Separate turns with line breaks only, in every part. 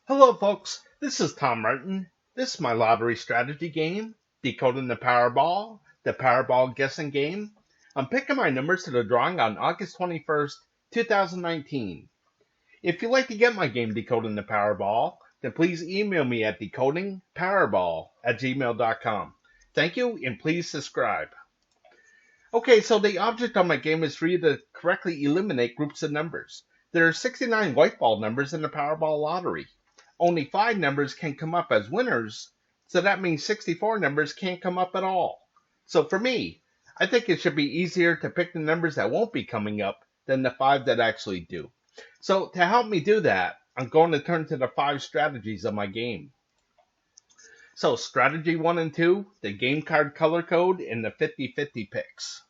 Hello folks, this is Tom Martin. This is my lottery strategy game, Decoding the Powerball guessing game. I'm picking my numbers to the drawing on August 21st, 2019. If you'd like to get my game Decoding the Powerball, then please email me at decodingpowerball@gmail.com. Thank you and please subscribe. Okay, so the object of my game is for you to correctly eliminate groups of numbers. There are 69 white ball numbers in the Powerball lottery. Only 5 numbers can come up as winners, so that means 64 numbers can't come up at all. So for me, I think it should be easier to pick the numbers that won't be coming up than the 5 that actually do. So to help me do that, I'm going to turn to the 5 strategies of my game. So strategy 1 and 2, the game card color code, and the 50-50 picks.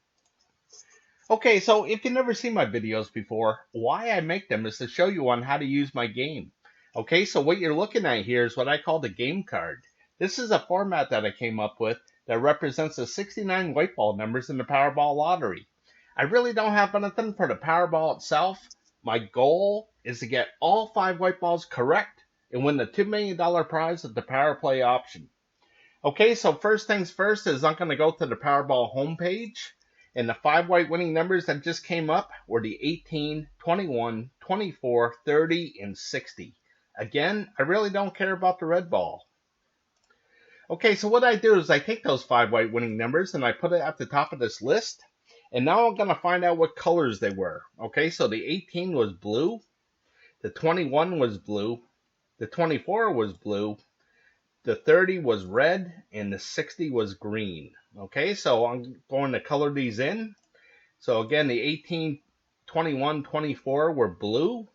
Okay, so if you've never seen my videos before, why I make them is to show you on how to use my game. Okay, so what you're looking at here is what I call the game card. This is a format that I came up with that represents the 69 white ball numbers in the Powerball lottery. I really don't have anything for the Powerball itself. My goal is to get all 5 white balls correct and win the $2 million prize of the Power Play option. Okay, so first things first is I'm going to go to the Powerball homepage. And the 5 white winning numbers that just came up were the 18, 21, 24, 30, and 60. Again, I really don't care about the red ball. Okay, so what I do is I take those 5 white winning numbers and I put it at the top of this list. And now I'm going to find out what colors they were. Okay, so the 18 was blue. The 21 was blue. The 24 was blue. The 30 was red. And the 60 was green. Okay, so I'm going to color these in. So again, the 18, 21, 24 were blue.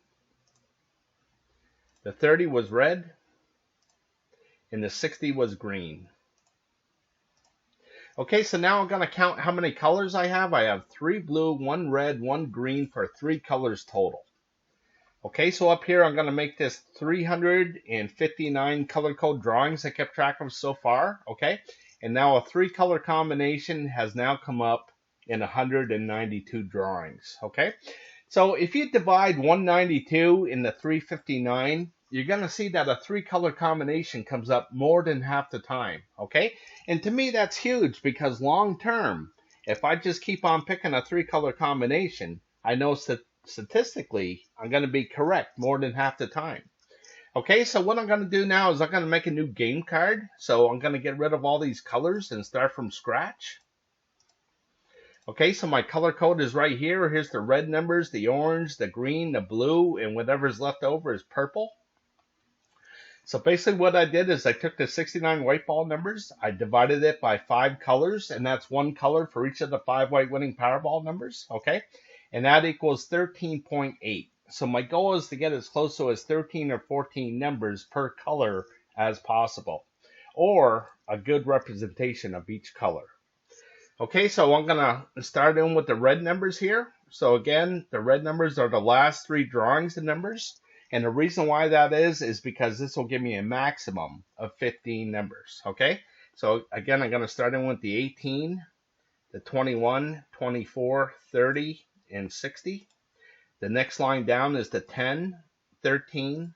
The 30 was red. And the 60 was green. Okay, so now I'm going to count how many colors I have. I have 3 blue, 1 red, 1 green for 3 colors total. Okay, so up here I'm going to make this 359 color code drawings I kept track of so far. Okay, and now a 3 color combination has now come up in 192 drawings. Okay, so if you divide 192 into 359, you're going to see that a 3 color combination comes up more than half the time. Okay, and to me that's huge because long term, if I just keep on picking a 3 color combination, I know statistically I'm going to be correct more than half the time. Okay, so what I'm going to do now is I'm going to make a new game card. So I'm going to get rid of all these colors and start from scratch. Okay, so my color code is right here. Here's the red numbers, the orange, the green, the blue, and whatever's left over is purple. So basically what I did is I took the 69 white ball numbers, I divided it by 5 colors, and that's 1 color for each of the 5 white winning Powerball numbers. Okay, and that equals 13.8. So my goal is to get as close to as 13 or 14 numbers per color as possible, or a good representation of each color. Okay, so I'm going to start in with the red numbers here. So again, the red numbers are the last 3 drawings of numbers. And the reason why that is because this will give me a maximum of 15 numbers. Okay, so again, I'm going to start in with the 18, the 21, 24, 30, and 60. The next line down is the 10, 13,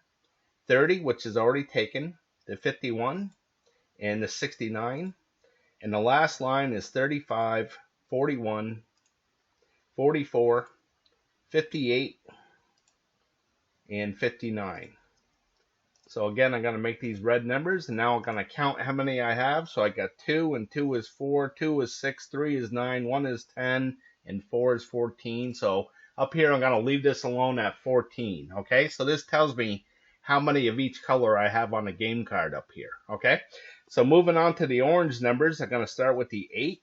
30, which is already taken, the 51, and the 69. And the last line is 35, 41, 44, 58, and 59. So again, I'm going to make these red numbers, and now I'm going to count how many I have. So I got 2, and 2 is 4, 2 is 6, 3 is 9, 1 is 10, and 4 is 14. So up here, I'm going to leave this alone at 14. Okay, so this tells me how many of each color I have on the game card up here. Okay, so moving on to the orange numbers, I'm going to start with the 8,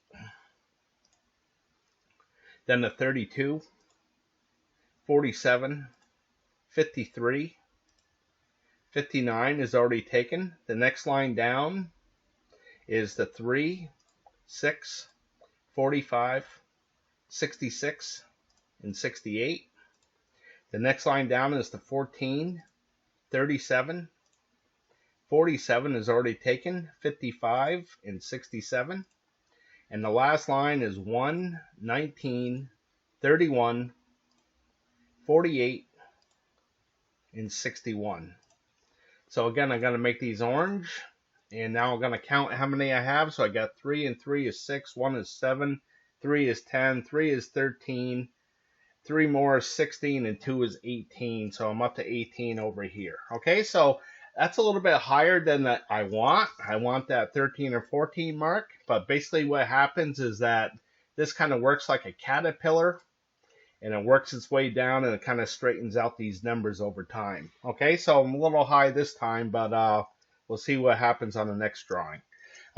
then the 32, 47, 53, 59 is already taken. The next line down is the 3, 6, 45, 66, and 68. The next line down is the 14, 37, 47 is already taken, 55, and 67. And the last line is 1, 19, 31, 48, and 61. So again, I'm going to make these orange. And now I'm going to count how many I have. So I got 3, and 3 is 6, 1 is 7, 3 is 10, 3 is 13, 3 more is 16, and 2 is 18. So I'm up to 18 over here. Okay, so that's a little bit higher than that I want. I want that 13 or 14 mark. But basically what happens is that this kind of works like a caterpillar, and it works its way down, and it kind of straightens out these numbers over time. Okay, so I'm a little high this time, but we'll see what happens on the next drawing.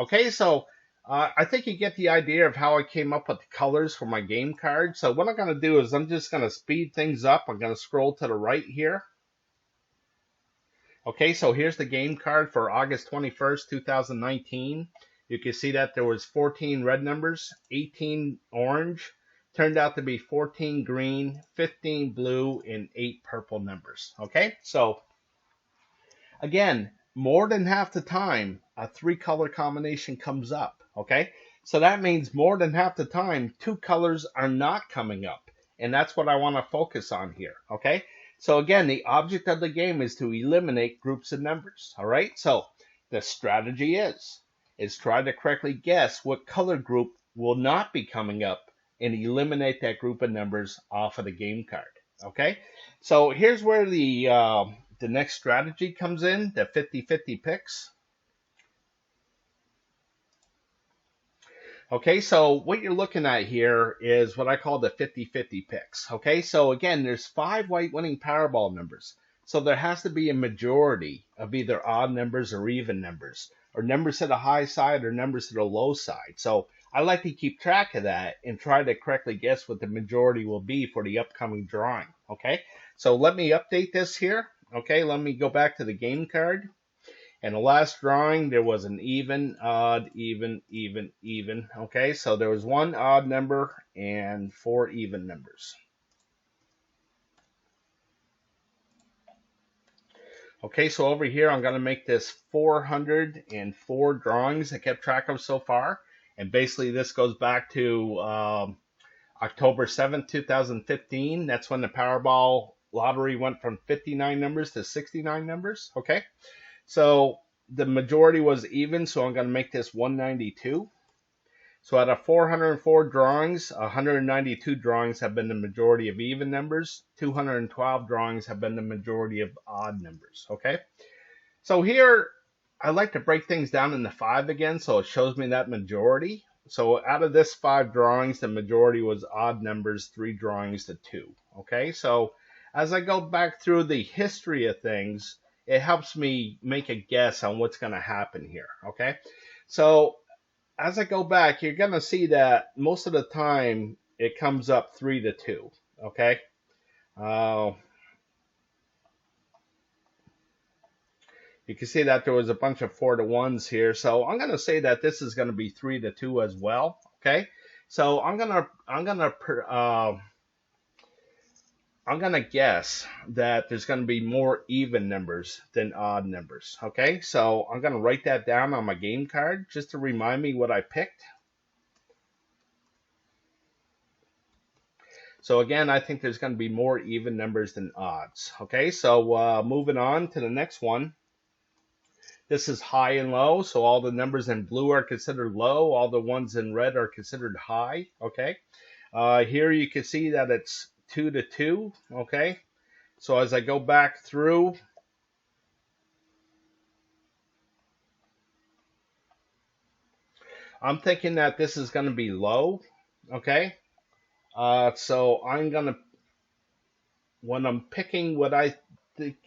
Okay, so I think you get the idea of how I came up with the colors for my game card. So what I'm going to do is I'm just going to speed things up. I'm going to scroll to the right here. Okay, so here's the game card for August 21st, 2019. You can see that there was 14 red numbers, 18 orange, turned out to be 14 green, 15 blue, and 8 purple numbers. Okay, so again, more than half the time, a 3-color combination comes up. Okay, so that means more than half the time, 2 colors are not coming up. And that's what I want to focus on here. Okay, so again, the object of the game is to eliminate groups of numbers. All right, so the strategy is try to correctly guess what color group will not be coming up and eliminate that group of numbers off of the game card. Okay, so here's where the next strategy comes in, the 50-50 picks. Okay, so what you're looking at here is what I call the 50-50 picks. Okay, so again, there's 5 white winning Powerball numbers. So there has to be a majority of either odd numbers or even numbers, or numbers to the high side or numbers to the low side. So I like to keep track of that and try to correctly guess what the majority will be for the upcoming drawing. Okay, so let me update this here. Okay, let me go back to the game card. And the last drawing, there was an even, odd, even, even, even. Okay, so there was 1 odd number and 4 even numbers. Okay, so over here, I'm going to make this 404 drawings I kept track of so far. And basically, this goes back to October 7th, 2015. That's when the Powerball lottery went from 59 numbers to 69 numbers. Okay, so the majority was even, so I'm going to make this 192. So out of 404 drawings, 192 drawings have been the majority of even numbers. 212 drawings have been the majority of odd numbers. Okay, so here I like to break things down into 5 again, so it shows me that majority. So out of this 5 drawings, the majority was odd numbers, 3 drawings to 2. Okay, so as I go back through the history of things, it helps me make a guess on what's going to happen here. Okay, so as I go back, you're going to see that most of the time it comes up 3 to 2. Okay, you can see that there was a bunch of 4 to 1s here, so I'm going to say that this is going to be 3 to 2 as well. Okay, so I'm gonna guess that there's going to be more even numbers than odd numbers. Okay, so I'm going to write that down on my game card just to remind me what I picked. So again, I think there's going to be more even numbers than odds. Okay, so moving on to the next one. This is high and low, so all the numbers in blue are considered low. All the ones in red are considered high. Okay, here you can see that it's 2 to 2. Okay, so as I go back through, I'm thinking that this is going to be low. Okay, so I'm going to, when I'm picking what I think,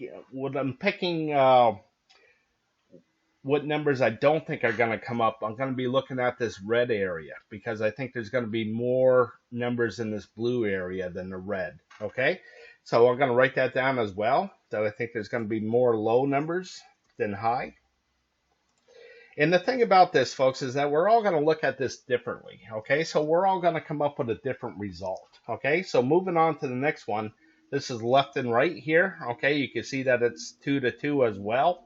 what numbers I don't think are going to come up, I'm going to be looking at this red area because I think there's going to be more numbers in this blue area than the red. Okay, so I'm going to write that down as well, that I think there's going to be more low numbers than high. And the thing about this, folks, is that we're all going to look at this differently. Okay, so we're all going to come up with a different result. Okay, so moving on to the next one. This is left and right here. Okay, you can see that it's 2 to 2 as well.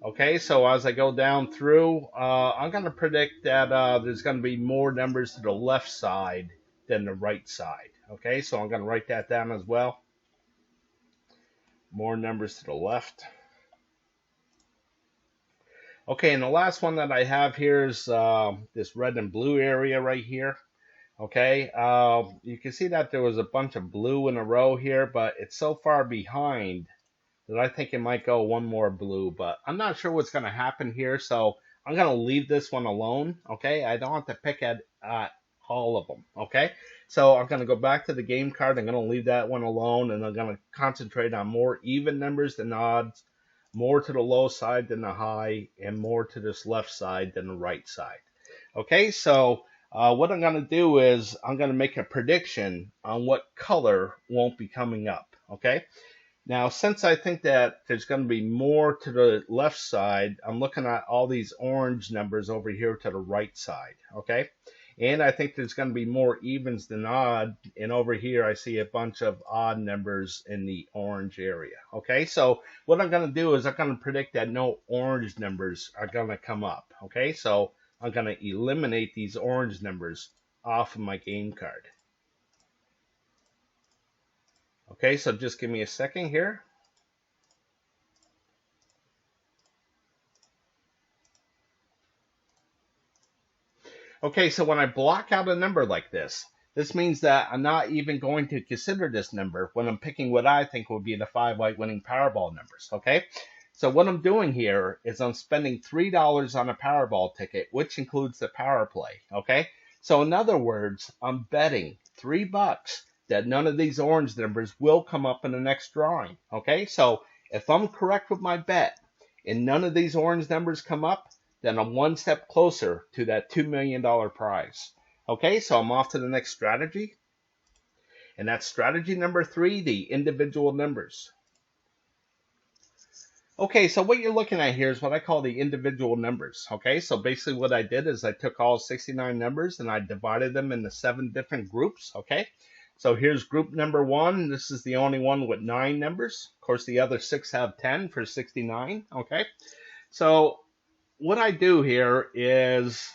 Okay, so as I go down through, I'm going to predict that there's going to be more numbers to the left side than the right side. Okay, so I'm going to write that down as well. More numbers to the left. Okay, and the last one that I have here is this red and blue area right here. Okay, you can see that there was a bunch of blue in a row here, but it's so far behind that I think it might go one more blue, but I'm not sure what's going to happen here, so I'm going to leave this one alone. Okay, I don't have to pick at all of them. Okay, so I'm going to go back to the game card. I'm going to leave that one alone, and I'm going to concentrate on more even numbers than odds, more to the low side than the high, and more to this left side than the right side. Okay, so what I'm going to do is I'm going to make a prediction on what color won't be coming up. Okay, now since I think that there's going to be more to the left side, I'm looking at all these orange numbers over here to the right side. Okay, and I think there's going to be more evens than odd, and over here I see a bunch of odd numbers in the orange area. Okay, so what I'm going to do is I'm going to predict that no orange numbers are going to come up. Okay, so I'm going to eliminate these orange numbers off of my game card. Okay, so just give me a second here. Okay, so when I block out a number like this means that I'm not even going to consider this number when I'm picking what I think will be the 5 white winning Powerball numbers. Okay, so what I'm doing here is I'm spending $3 on a Powerball ticket, which includes the power play. Okay, so in other words, I'm betting $3 that none of these orange numbers will come up in the next drawing. Okay, so if I'm correct with my bet and none of these orange numbers come up, then I'm one step closer to that $2 million prize. Okay, so I'm off to the next strategy. And that's strategy number 3, the individual numbers. Okay, so what you're looking at here is what I call the individual numbers. Okay, so basically what I did is I took all 69 numbers and I divided them into 7 different groups. Okay, so here's group number 1. This is the only one with 9 numbers. Of course, the other 6 have 10 for 69. Okay, so what I do here is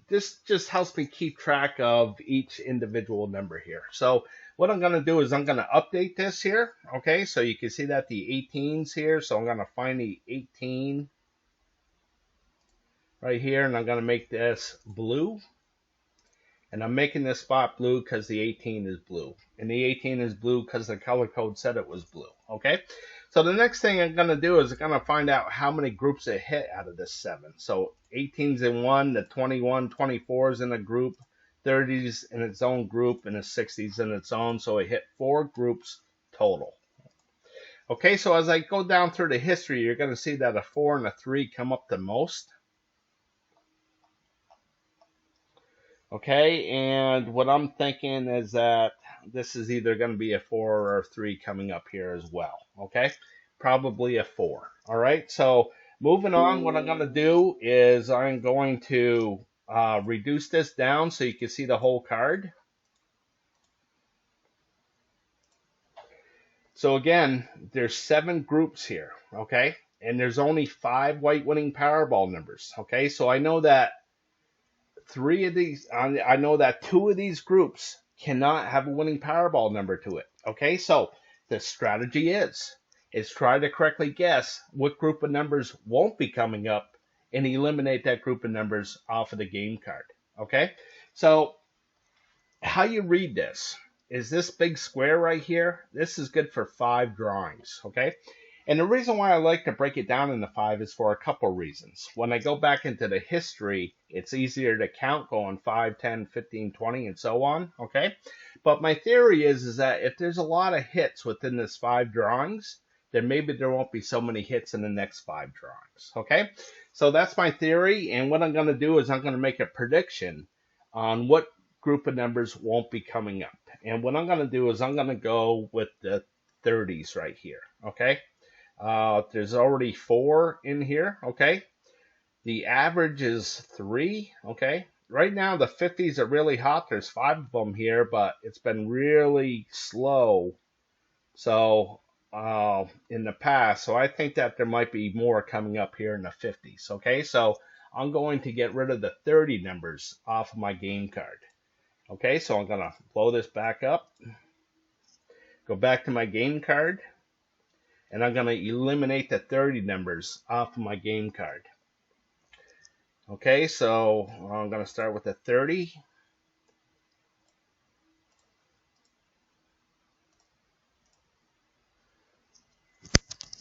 this just helps me keep track of each individual number here. So what I'm going to do is I'm going to update this here. Okay, so you can see that the 18's here. So I'm going to find the 18 right here, and I'm going to make this blue. And I'm making this spot blue because the 18 is blue. And the 18 is blue because the color code said it was blue. Okay, so the next thing I'm going to do is I'm going to find out how many groups it hit out of this 7. So 18's in one, the 21, 24's in a group, 30's in its own group, and the 60's in its own. So it hit 4 groups total. Okay, so as I go down through the history, you're going to see that a 4 and a 3 come up the most. Okay, and what I'm thinking is that this is either going to be a 4 or a 3 coming up here as well. Okay, probably a 4. All right, so moving on, what I'm going to do is I'm going to reduce this down so you can see the whole card. So again, there's 7 groups here. Okay, and there's only 5 white winning Powerball numbers. Okay, so I know that 3 of these, I know that 2 of these groups cannot have a winning Powerball number to it. Okay, so the strategy is try to correctly guess what group of numbers won't be coming up and eliminate that group of numbers off of the game card. Okay, so how you read this is this big square right here. This is good for 5 drawings. Okay, and the reason why I like to break it down into 5 is for a couple reasons. When I go back into the history, it's easier to count going 5, 10, 15, 20, and so on. Okay, but my theory is that if there's a lot of hits within this 5 drawings, then maybe there won't be so many hits in the next 5 drawings. Okay, so that's my theory, and what I'm going to do is I'm going to make a prediction on what group of numbers won't be coming up. And what I'm going to do is I'm going to go with the 30s right here. Okay, there's already 4 in here. Okay, the average is 3. Okay, right now the 50s are really hot. There's 5 of them here, but it's been really slow. So in the past, so I think that there might be more coming up here in the 50s. Okay, so I'm going to get rid of the 30 numbers off of my game card. Okay, so I'm going to blow this back up, go back to my game card. and I'm going to eliminate the 30 numbers off of my game card. Okay, so I'm going to start with the 30.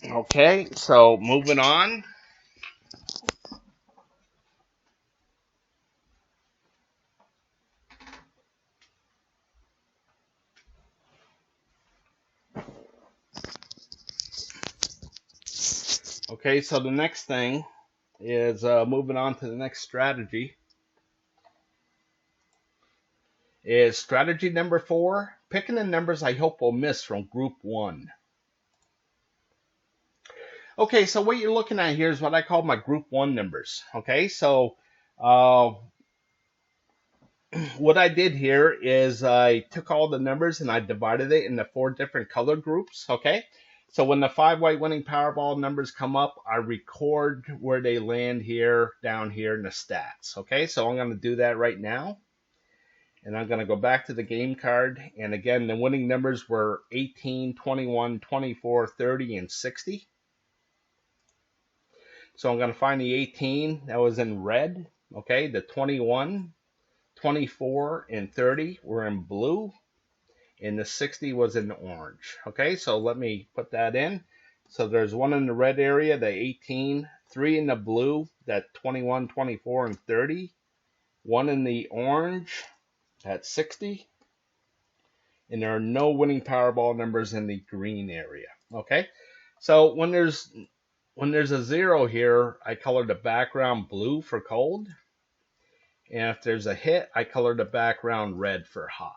Okay, so moving on. Okay, so the next thing is moving on to the next strategy. Is strategy number 4, picking the numbers I hope will miss from group 1. Okay, so what you're looking at here is what I call my group 1 numbers. Okay, so what I did here is I took all the numbers and I divided it into 4 different color groups. Okay, so when the 5 white winning Powerball numbers come up, I record where they land here, down here in the stats. Okay, so I'm going to do that right now. And I'm going to go back to the game card. And again, the winning numbers were 18, 21, 24, 30, and 60. So I'm going to find the 18 that was in red. Okay, the 21, 24, and 30 were in blue. And the 60 was in orange. Okay, so let me put that in. So there's one in the red area, the 18, 3 in the blue, that 21, 24, and 30. 1 in the orange, at 60, and there are no winning Powerball numbers in the green area. Okay, so when there's a 0 here, I color the background blue for cold, and if there's a hit, I color the background red for hot.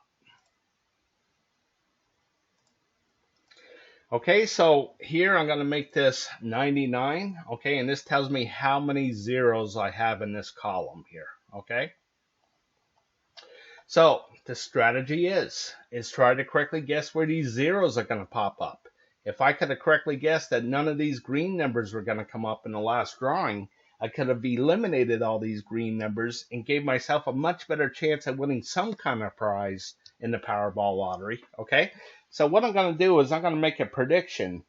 Okay, so here I'm going to make this 99. Okay, and this tells me how many zeros I have in this column here. Okay. So the strategy is try to correctly guess where these zeros are going to pop up. If I could have correctly guessed that none of these green numbers were going to come up in the last drawing, I could have eliminated all these green numbers and gave myself a much better chance at winning some kind of prize in the Powerball lottery. Okay, so what I'm going to do is I'm going to make a prediction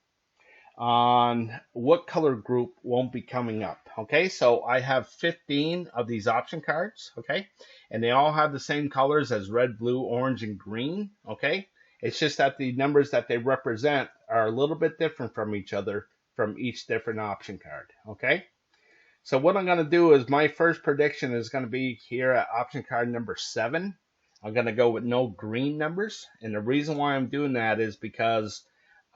on what color group won't be coming up. Okay, so I have 15 of these option cards. Okay, and they all have the same colors as red, blue, orange, and green. Okay, it's just that the numbers that they represent are a little bit different from each other from each different option card. Okay, so what I'm going to do is my first prediction is going to be here at option card number 7. I'm going to go with no green numbers, and the reason why I'm doing that is because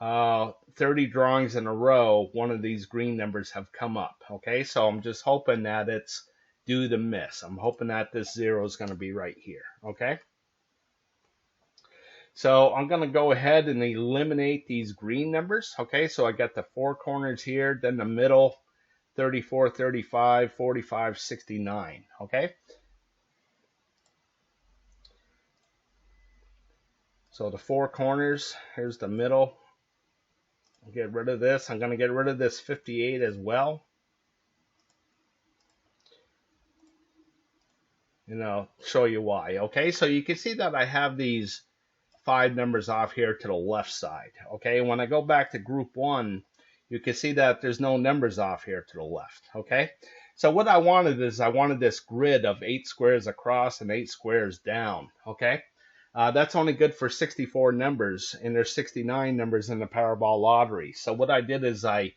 30 drawings in a row, one of these green numbers have come up. Okay, so I'm just hoping that it's due to miss. I'm hoping that this 0 is going to be right here. Okay, so I'm going to go ahead and eliminate these green numbers. Okay, so I got the 4 corners here, then the middle, 34, 35, 45, 69. Okay, so the 4 corners, here's the middle. Get rid of this. I'm going to get rid of this 58 as well. And I'll show you why. Okay, so you can see that I have these 5 numbers off here to the left side. Okay, and when I go back to group 1, you can see that there's no numbers off here to the left. Okay, so what I wanted is I wanted this grid of 8 squares across and 8 squares down. Okay, that's only good for 64 numbers, and there's 69 numbers in the Powerball lottery. So what I did is I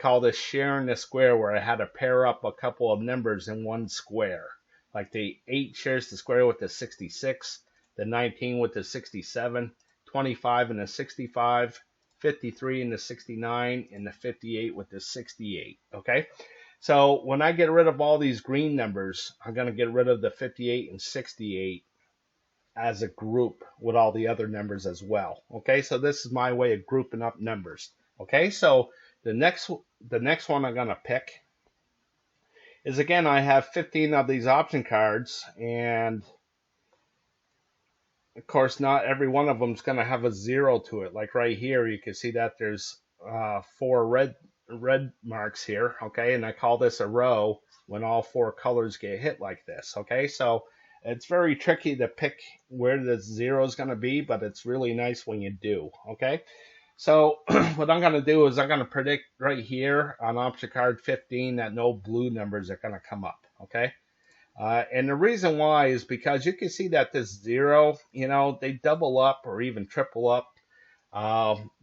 call this sharing the square, where I had to pair up a couple of numbers in one square. Like the 8 shares the square with the 66, the 19 with the 67, 25 and the 65, 53 and the 69, and the 58 with the 68. Okay, so when I get rid of all these green numbers, I'm going to get rid of the 58 and 68 as a group with all the other numbers as well. Okay, so this is my way of grouping up numbers. Okay, so the next one I'm going to pick is, again, I have 15 of these option cards, and of course not every one of them is going to have a 0 to it. Like right here, you can see that there's 4 red marks here. Okay, and I call this a row when all 4 colors get hit like this. Okay, so it's very tricky to pick where the 0 is going to be, but it's really nice when you do. Okay, So what I'm going to do is I'm going to predict right here on option card 15 that no blue numbers are going to come up, okay? And the reason why is because you can see that this 0, they double up or even triple up.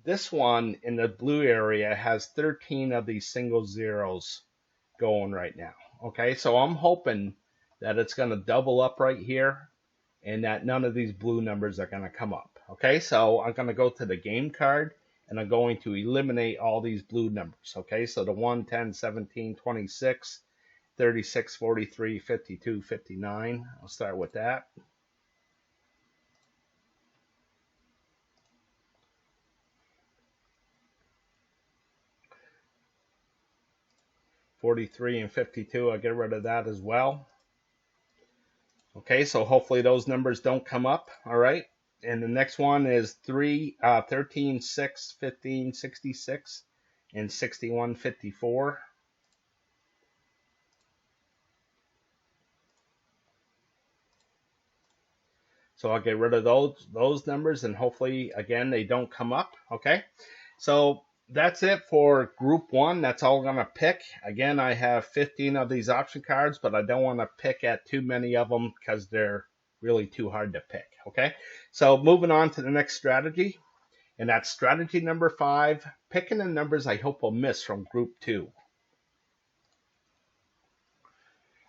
This one in the blue area has 13 of these single zeros going right now, okay? So I'm hoping that it's going to double up right here and that none of these blue numbers are going to come up, okay? So I'm going to go to the game card and I'm going to eliminate all these blue numbers, okay? So the 1, 10, 17, 26, 36, 43, 52, 59. I'll start with that. $43 and 52, I'll get rid of that as well. Okay, so hopefully those numbers don't come up, all right? And the next one is 13, 6, 15, 66, and 61, 54. So I'll get rid of those numbers, and hopefully, again, they don't come up, okay? So that's it for group 1. That's all I'm going to pick. Again, I have 15 of these option cards, but I don't want to pick at too many of them because they're really too hard to pick, okay? So moving on to the next strategy, and that's strategy number 5, picking the numbers I hope will miss from group 2.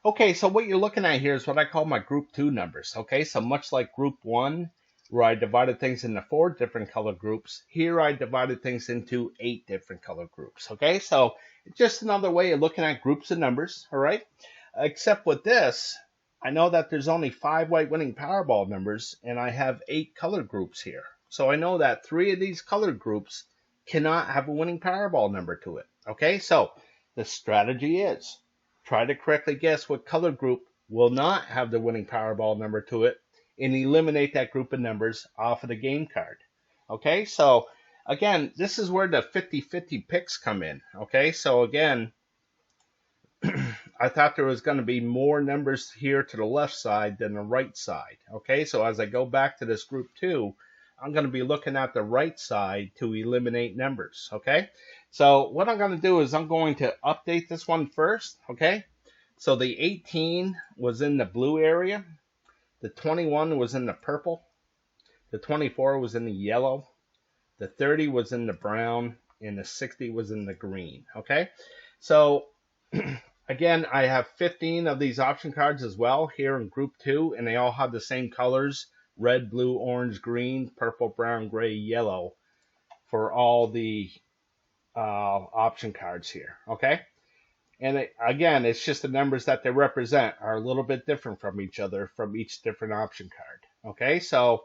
Okay, so what you're looking at here is what I call my group 2 numbers, okay? So much like group 1, where I divided things into 4 different color groups, here I divided things into 8 different color groups, okay? So just another way of looking at groups of numbers, all right? Except with this, I know that there's only 5 white winning Powerball numbers, and I have 8 color groups here. So I know that 3 of these color groups cannot have a winning Powerball number to it, okay? So the strategy is try to correctly guess what color group will not have the winning Powerball number to it and eliminate that group of numbers off of the game card. Okay, so again, this is where the 50-50 picks come in. Okay, so again, I thought there was going to be more numbers here to the left side than the right side. Okay, so as I go back to this group 2, I'm going to be looking at the right side to eliminate numbers, okay? So what I'm going to do is I'm going to update this one first, okay? So the 18 was in the blue area, the 21 was in the purple, the 24 was in the yellow, the 30 was in the brown, and the 60 was in the green, okay? So again, I have 15 of these option cards as well here in group 2, and they all have the same colors: red, blue, orange, green, purple, brown, gray, yellow for all the option cards here, okay? And again, it's just the numbers that they represent are a little bit different from each other from each different option card, okay? So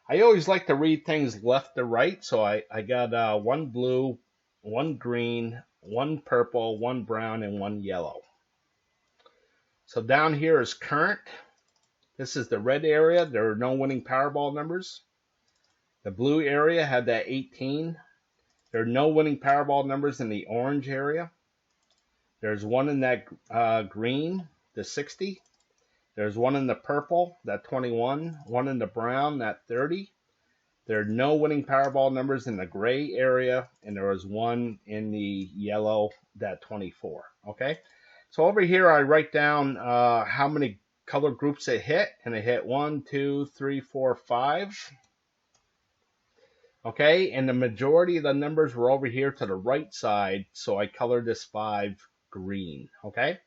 I always like to read things left to right, so I got 1 blue, 1 green, 1 purple, 1 brown, and 1 yellow. So down here is current. This is the red area. There are no winning Powerball numbers. The blue area had that 18. There are no winning Powerball numbers in the orange area. There's one in that green, the 60. There's one in the purple, that 21. One in the brown, that 30. There are no winning Powerball numbers in the gray area, and there was one in the yellow, that 24. Okay, so over here I write down how many color groups it hit, and it hit 1, 2, 3, 4, 5. Okay, and the majority of the numbers were over here to the right side, so I colored this 5 green. Okay,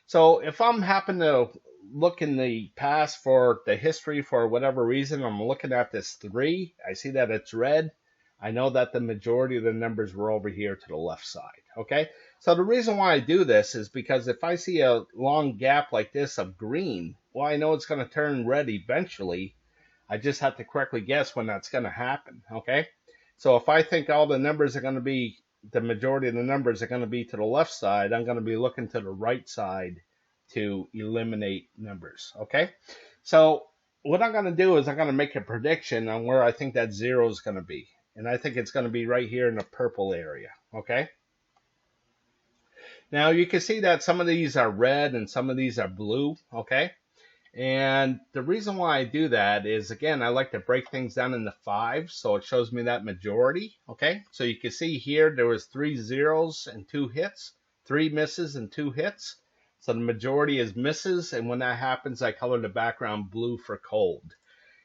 so if I'm happen to look in the past for the history for whatever reason, I'm looking at this 3, I see that it's red, I know that the majority of the numbers were over here to the left side. Okay, so the reason why I do this is because if I see a long gap like this of green, well, I know it's going to turn red eventually. I just have to correctly guess when that's going to happen, okay? So if I think all the numbers are going to be, the majority of the numbers are going to be to the left side, I'm going to be looking to the right side to eliminate numbers, okay? So what I'm going to do is I'm going to make a prediction on where I think that 0 is going to be. And I think it's going to be right here in the purple area, okay? Now you can see that some of these are red and some of these are blue, okay? And the reason why I do that is, again, I like to break things down into fives, so it shows me that majority, okay? So you can see here there was 3 zeros and 2 hits, 3 misses and 2 hits. So the majority is misses, and when that happens, I color the background blue for cold.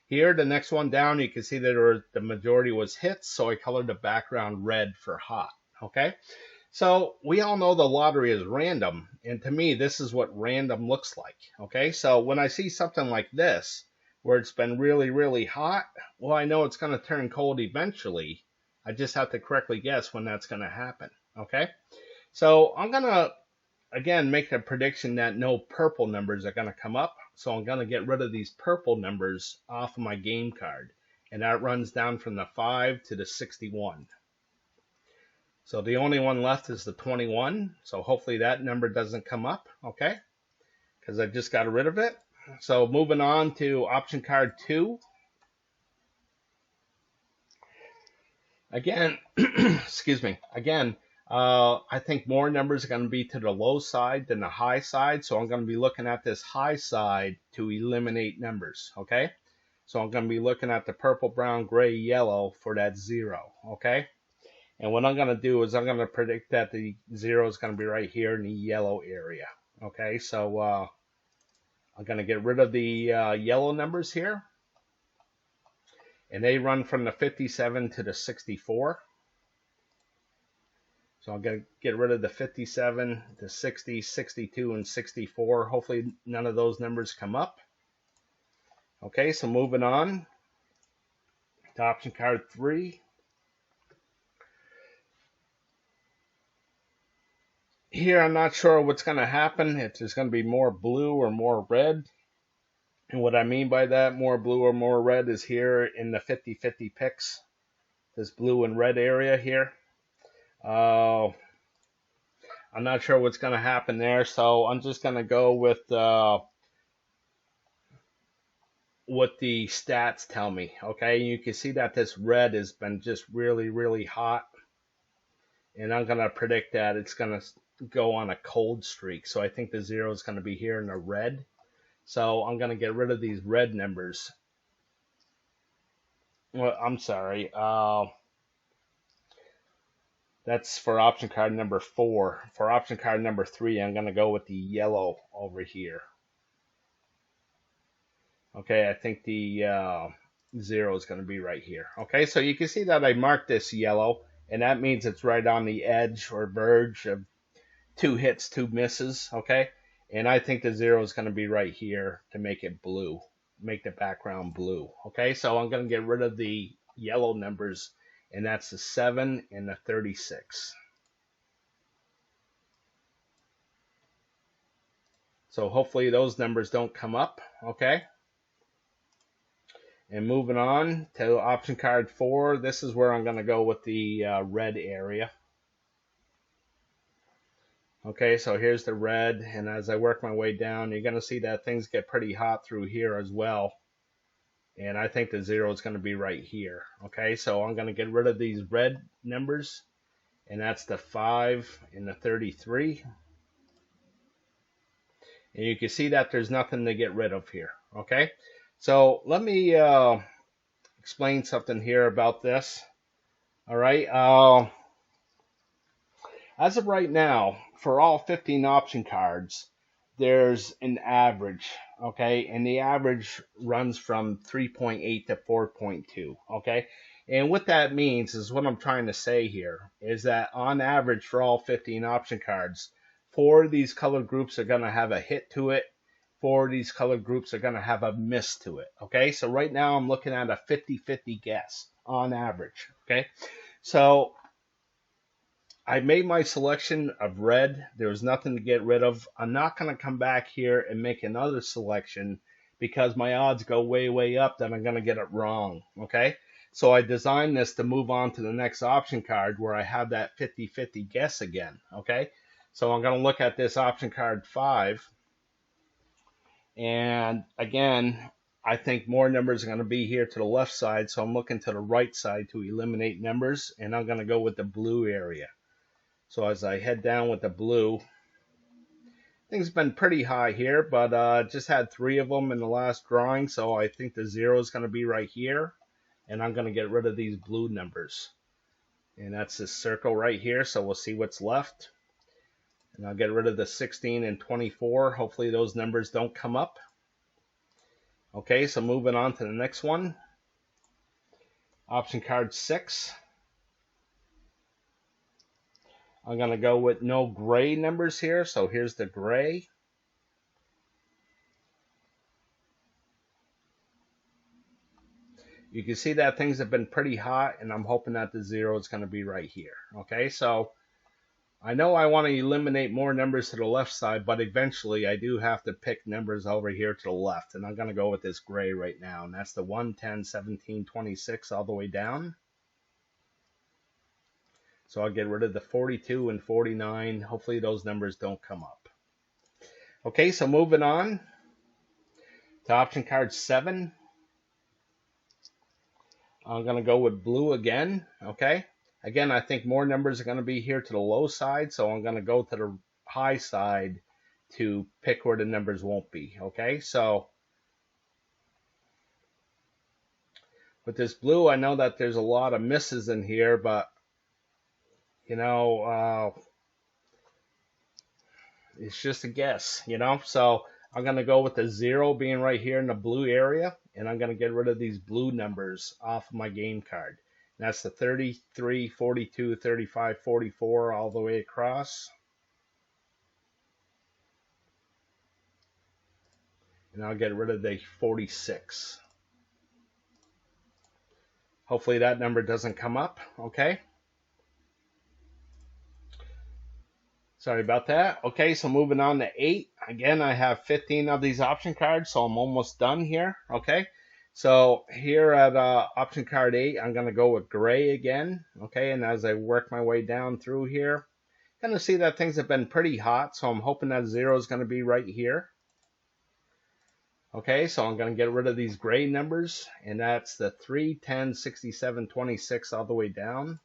Here, the next one down, you can see that the majority was hits, so I colored the background red for hot, okay? So we all know the lottery is random, and to me, this is what random looks like, okay? So when I see something like this, where it's been really, really hot, well, I know it's going to turn cold eventually. I just have to correctly guess when that's going to happen, okay? So I'm going to, again, make a prediction that no purple numbers are going to come up. So I'm going to get rid of these purple numbers off of my game card. And that runs down from the 5 to the 61. So the only one left is the 21. So hopefully that number doesn't come up, okay? Because I just got rid of it. So moving on to option card 2. Again, excuse me. Again, I think more numbers are going to be to the low side than the high side. So I'm going to be looking at this high side to eliminate numbers, okay? So I'm going to be looking at the purple, brown, gray, yellow for that 0, okay? And what I'm going to do is I'm going to predict that the 0 is going to be right here in the yellow area. Okay, so I'm going to get rid of the yellow numbers here. And they run from the 57 to the 64. So I'm going to get rid of the 57, the 60, 62, and 64. Hopefully none of those numbers come up. Okay, so moving on to option card 3. Here, I'm not sure what's going to happen, if there's going to be more blue or more red. And what I mean by that, more blue or more red, is here in the 50-50 picks, this blue and red area here. I'm not sure what's going to happen there, so I'm just going to go with what the stats tell me. Okay, you can see that this red has been just really, really hot. And I'm going to predict that it's going to go on a cold streak. So I think the 0 is going to be here in the red. So I'm going to get rid of these red numbers. Well, I'm sorry. That's for option card number 4. For option card number 3, I'm going to go with the yellow over here. Okay, I think the 0 is going to be right here. Okay, so you can see that I marked this yellow. And that means it's right on the edge or verge of 2 hits, 2 misses, okay? And I think the 0 is going to be right here to make it blue, make the background blue, okay? So I'm going to get rid of the yellow numbers, and that's the 7 and the 36. So hopefully those numbers don't come up, okay? And moving on to option card 4, this is where I'm going to go with the red area. Okay, so here's the red, and as I work my way down, you're going to see that things get pretty hot through here as well. And I think the 0 is going to be right here. Okay, so I'm going to get rid of these red numbers, and that's the 5 and the 33. And you can see that there's nothing to get rid of here. Okay, so let me explain something here about this. All right, as of right now, for all 15 option cards, there's an average, okay? And the average runs from 3.8 to 4.2, okay? And what that means is what I'm trying to say here is that on average for all 15 option cards, 4 of these color groups are going to have a hit to it. 4 of these color groups are going to have a miss to it, okay? So right now I'm looking at a 50-50 guess on average, okay? So I made my selection of red. There was nothing to get rid of. I'm not going to come back here and make another selection because my odds go way, way up that I'm going to get it wrong, okay? So I designed this to move on to the next option card where I have that 50-50 guess again, okay? So I'm going to look at this option card 5. And again, I think more numbers are going to be here to the left side, so I'm looking to the right side to eliminate numbers, and I'm going to go with the blue area. So as I head down with the blue, Things have been pretty high here, but just had 3 of them in the last drawing, so I think the 0 is going to be right here. And I'm going to get rid of these blue numbers. And that's this circle right here, so we'll see what's left. And I'll get rid of the 16 and 24. Hopefully those numbers don't come up. Okay, so moving on to the next one. Option card 6. I'm going to go with no gray numbers here, so here's the gray. You can see that things have been pretty hot, and I'm hoping that the 0 is going to be right here. Okay, so I know I want to eliminate more numbers to the left side, but eventually I do have to pick numbers over here to the left, and I'm going to go with this gray right now, and that's the 1, 10, 17, 26 all the way down. So I'll get rid of the 42 and 49. Hopefully those numbers don't come up. Okay, so moving on to option card 7. I'm going to go with blue again, okay? Again, I think more numbers are going to be here to the low side, so I'm going to go to the high side to pick where the numbers won't be, okay? So with this blue, I know that there's a lot of misses in here, but, you know, it's just a guess, you know? So I'm going to go with the 0 being right here in the blue area, and I'm going to get rid of these blue numbers off of my game card. And that's the 33, 42, 35, 44 all the way across. And I'll get rid of the 46. Hopefully that number doesn't come up, okay? Sorry about that. Okay, so moving on to 8. Again, I have 15 of these option cards, so I'm almost done here, okay? So here at option card 8, I'm going to go with gray again, okay? And as I work my way down through here, I'm going to see that things have been pretty hot, so I'm hoping that 0 is going to be right here. Okay, so I'm going to get rid of these gray numbers, and that's the 3, 10, 67, 26 all the way down.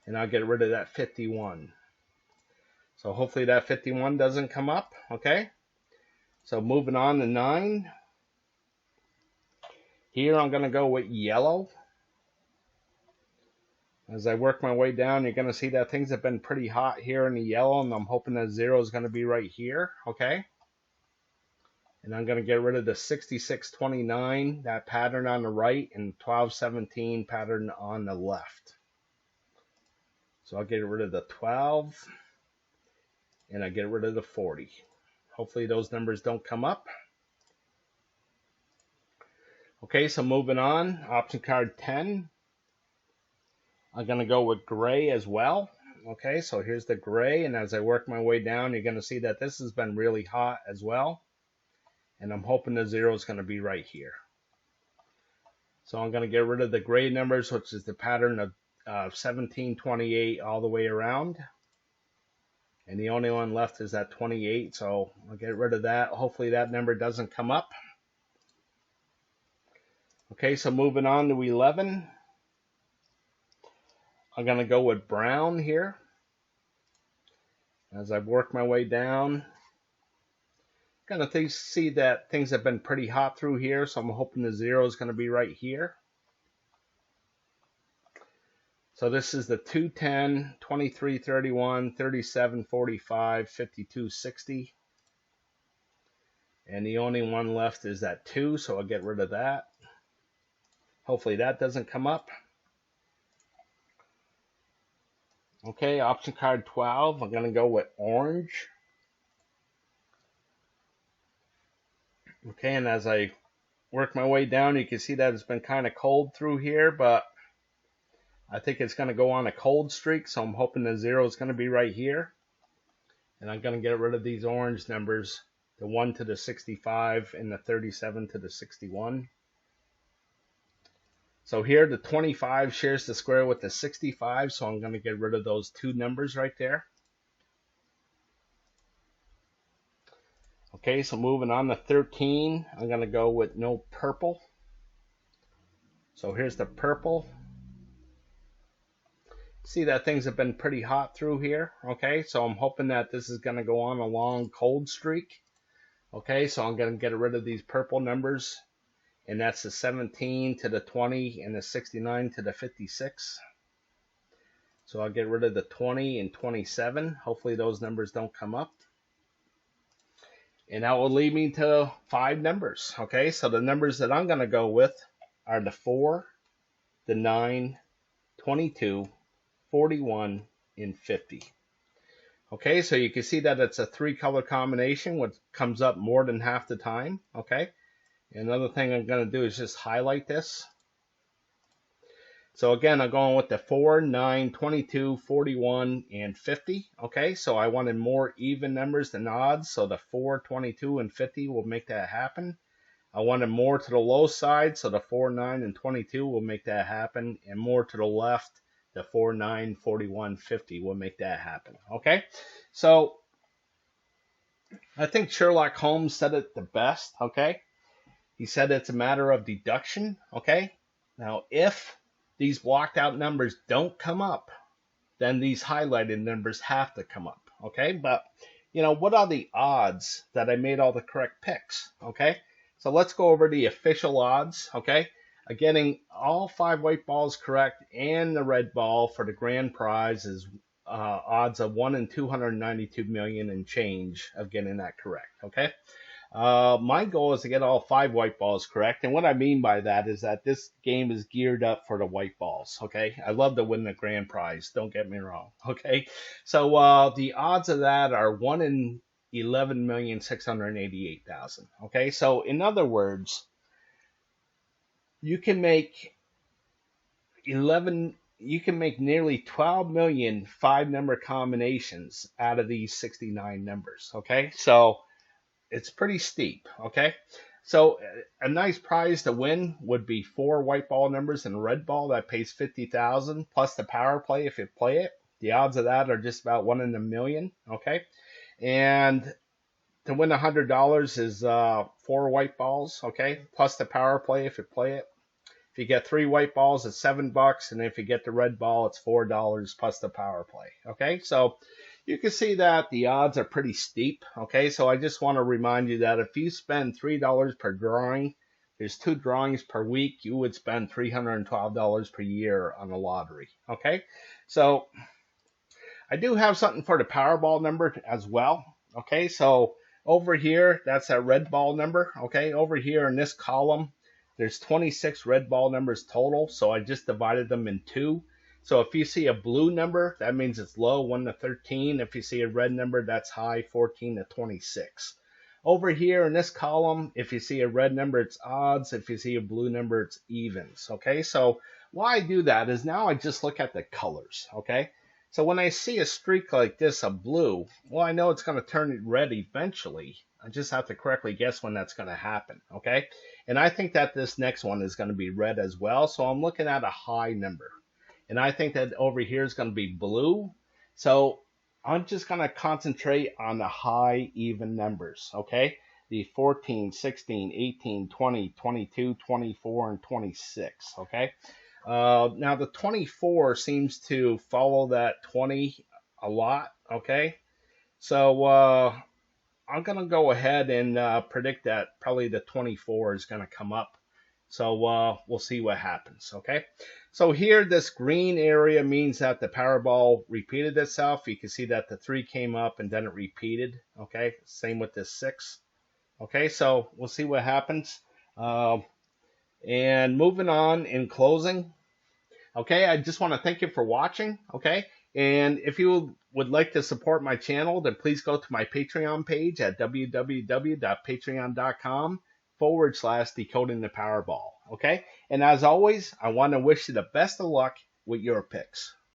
And I'll get rid of that 51. So hopefully that 51 doesn't come up, okay? So moving on to 9. Here I'm going to go with yellow. As I work my way down, you're going to see that things have been pretty hot here in the yellow, and I'm hoping that 0 is going to be right here, okay? And I'm going to get rid of the 6629, that pattern on the right, and 1217 pattern on the left. So I'll get rid of the 12, and I get rid of the 40. Hopefully those numbers don't come up. Okay, so moving on, option card 10. I'm going to go with gray as well. Okay, so here's the gray, and as I work my way down, you're going to see that this has been really hot as well. And I'm hoping the 0 is going to be right here. So I'm going to get rid of the gray numbers, which is the pattern of 1728 all the way around, and the only one left is that 28, so I'll get rid of that. Hopefully that number doesn't come up. Okay, so moving on to 11, I'm going to go with brown here. As I work my way down, I'm going to see that things have been pretty hot through here, so I'm hoping the 0 is going to be right here. So this is the 210, 2331, 3745, 5260. And the only one left is that 2, so I'll get rid of that. Hopefully that doesn't come up. Okay, option card 12, I'm going to go with orange. Okay, and as I work my way down, you can see that it's been kind of cold through here, but I think it's going to go on a cold streak, so I'm hoping the 0 is going to be right here. And I'm going to get rid of these orange numbers, the 1 to the 65 and the 37 to the 61. So here the 25 shares the square with the 65, so I'm going to get rid of those 2 numbers right there. Okay, so moving on to 13, I'm going to go with no purple. So here's the purple. See that things have been pretty hot through here. Okay, so I'm hoping that this is going to go on a long cold streak. Okay, so I'm going to get rid of these purple numbers, and that's the 17 to the 20 and the 69 to the 56. So I'll get rid of the 20 and 27. Hopefully those numbers don't come up. And that will lead me to 5 numbers. Okay, so the numbers that I'm going to go with are the 4, the 9, 22, 41, and 50. Okay, so you can see that it's a 3-color combination, which comes up more than half the time. Okay, another thing I'm going to do is just highlight this. So again, I'm going with the 4, 9, 22, 41, and 50. Okay, so I wanted more even numbers than odds, so the 4, 22, and 50 will make that happen. I wanted more to the low side, so the 4, 9, and 22 will make that happen, and more to the left, the 4, 9, 41, 50 will make that happen. Okay, so I think Sherlock Holmes said it the best. Okay, he said it's a matter of deduction. Okay, now if these blocked out numbers don't come up, then these highlighted numbers have to come up. Okay, but you know, what are the odds that I made all the correct picks? Okay, so let's go over the official odds. Okay, getting all 5 white balls correct and the red ball for the grand prize is odds of 1 in 292 million and change of getting that correct. Okay, my goal is to get all 5 white balls correct, and what I mean by that is that this game is geared up for the white balls. Okay, I love to win the grand prize, don't get me wrong. Okay, so the odds of that are 1 in 11,688,000. Okay, so in other words, you can make nearly 12 million 5-number combinations out of these 69 numbers. Okay, so it's pretty steep. Okay, so a nice prize to win would be 4 white ball numbers and a red ball that pays 50,000 plus the power play if you play it. The odds of that are just about 1 in a million. Okay, and to win $100 is 4 white balls. Okay, plus the power play if you play it. If you get 3 white balls, it's $7, and if you get the red ball, it's $4 plus the power play. Okay, so you can see that the odds are pretty steep. Okay, so I just want to remind you that if you spend $3 per drawing, there's 2 drawings per week, you would spend $312 per year on the lottery. Okay, so I do have something for the Powerball number as well. Okay, so over here, that's that red ball number. Okay, over here in this column, there's 26 red ball numbers total, so I just divided them in 2. So if you see a blue number, that means it's low, 1 to 13. If you see a red number, that's high, 14 to 26. Over here in this column, if you see a red number, it's odds. If you see a blue number, it's evens. Okay, so why I do that is now I just look at the colors. Okay, so when I see a streak like this, a blue, well, I know it's going to turn red eventually. I just have to correctly guess when that's going to happen. Okay, and I think that this next one is going to be red as well. So I'm looking at a high number. And I think that over here is going to be blue. So I'm just going to concentrate on the high even numbers. Okay, the 14, 16, 18, 20, 22, 24, and 26. Okay, now the 24 seems to follow that 20 a lot. Okay, so I'm going to go ahead and predict that probably the 24 is going to come up. So we'll see what happens. Okay, so here this green area means that the Powerball repeated itself. You can see that the 3 came up and then it repeated. Okay, same with this 6. Okay, so we'll see what happens. And moving on in closing. Okay, I just want to thank you for watching. Okay, and if you would like to support my channel, then please go to my Patreon page at www.patreon.com/Decoding the Powerball. Okay, and as always, I want to wish you the best of luck with your picks.